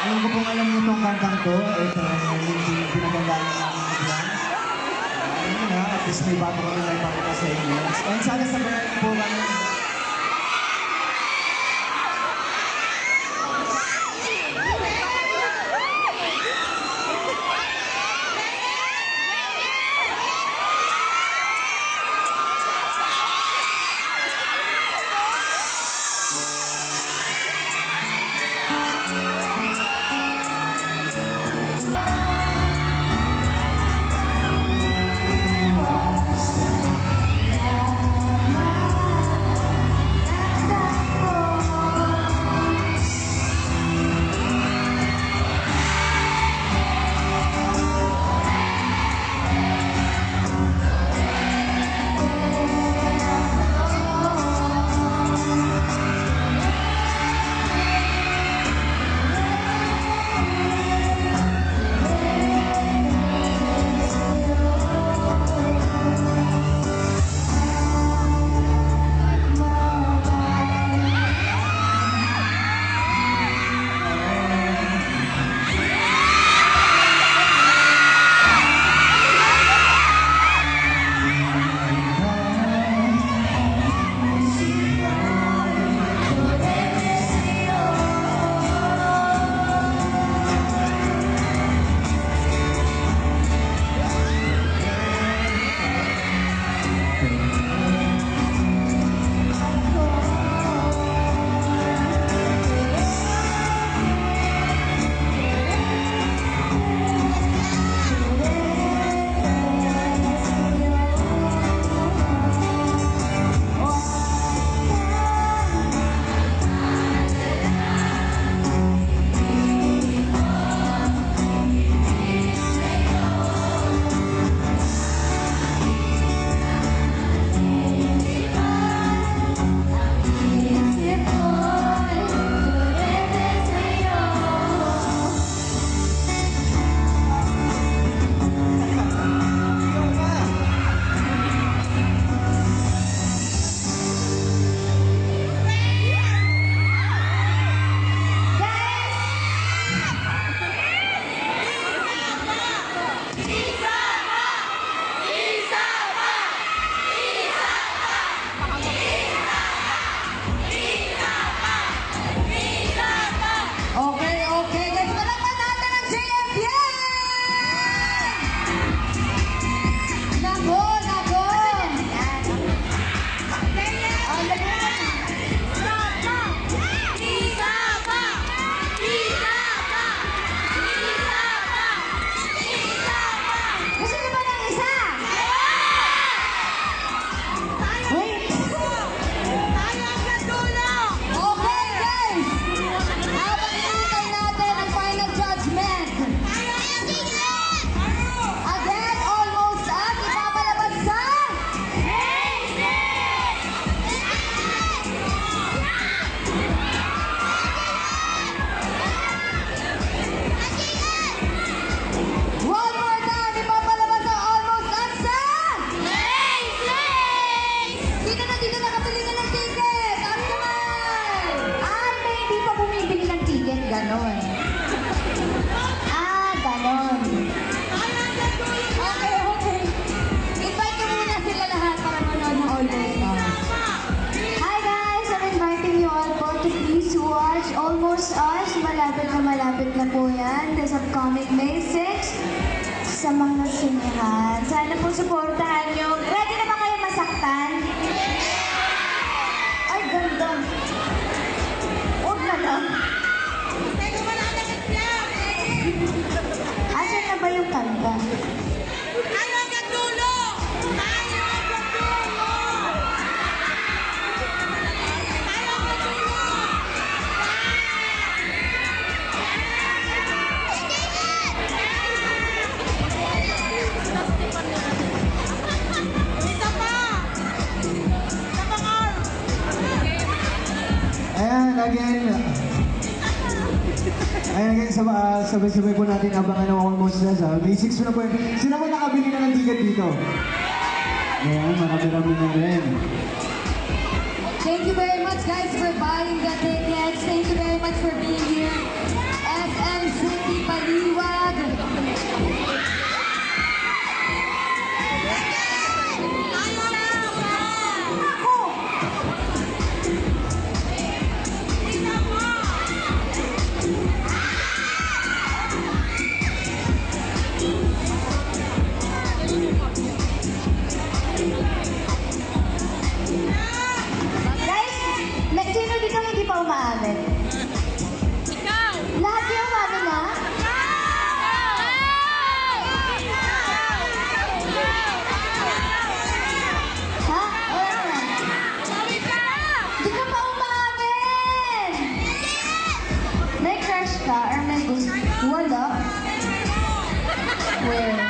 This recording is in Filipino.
Ngayon ko pong alam niyo itong kantang to, ito yung pinagandaan ng aking magyan. Ayun na, at least may bago ko na ipakita sa inyo. And sana sabayan niyo po kami. Ganon. Ganon. Okay. Invite ko muna sila lahat para manood ng Almost Us. Hi guys! I'm inviting you all po to please watch Almost Us. Malapit na po yan. This upcoming May 6 sa mga sinihan. Sana po supportahan nyo. Ready na ba kayo masaktan? Ay, ganda. Huwag na lang. Asan na ba yung kanta? Ayaw ka dulo! Ayaw ka dulo! Ayaw ka dulo! Isa pa! Isa pa, Carl! Ayan, again, sabay-sabay po natin abangan ng Almost Us. May 6 na po yun. Sila po nakabili na ng ticket dito. Ayan, marami na rin. Thank you very much guys for buying the tickets. Thank you very much for being here. SM Wala. Where?